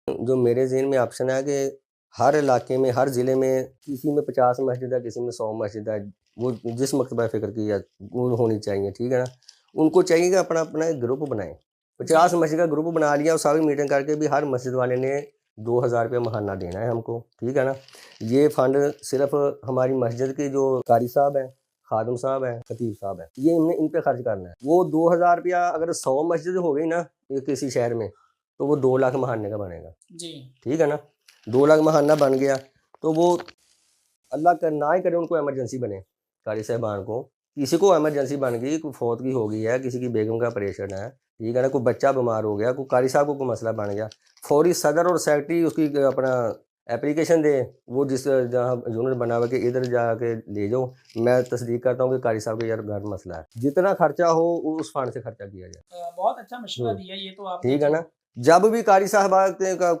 جو میرے ذہن میں آپشن ہے کہ ہر علاقے میں، ہر ضلع میں کسی میں 50 مسجد ہے، کسی میں 100 مسجد ہے، وہ جس مکتبہ فکر کی وہ ہونی چاہیے، ٹھیک ہے نا. ان کو چاہیے کہ اپنا اپنا ایک گروپ بنائیں. 50 مسجد کا گروپ بنا لیا اور ساری میٹنگ کر کے بھی ہر مسجد والے نے 2000 روپیہ ماہانہ دینا ہے ہم کو، ٹھیک ہے نا. یہ فنڈ صرف ہماری مسجد کے جو قاری صاحب ہیں، خادم صاحب ہیں، خطیب صاحب ہیں، یہ ان پہ خرچ کرنا ہے. وہ 2000 روپیہ اگر 100 مسجد ہو گئی نا کسی شہر میں تو وہ 2 لاکھ ماہانے کا بنے گا. جی ٹھیک ہے نا. 2 لاکھ ماہانہ بن گیا تو وہ اللہ نہ ہی کرے ان کو ایمرجنسی بنے، قاری صاحبان کو کسی کو ایمرجنسی بن گئی، کوئی فوتگی ہو گئی ہے، کسی کی بیگم کا آپریشن ہے، ٹھیک ہے نا، کوئی بچہ بیمار ہو گیا، کوئی قاری صاحب کو کوئی مسئلہ بن گیا، فوری صدر اور سیکرٹری اس کی اپنا اپلیکیشن دے، وہ جس جہاں یونٹ بنا ہوا کہ ادھر جا کے لے جاؤ، میں تصدیق کرتا ہوں کہ قاری صاحب کا یار گھر مسئلہ ہے، جتنا خرچہ ہو اس فنڈ سے خرچہ کیا جائے. بہت اچھا مشورہ دیا یہ تو آپ نے. ٹھیک ہے نا. جب بھی قاری صاحب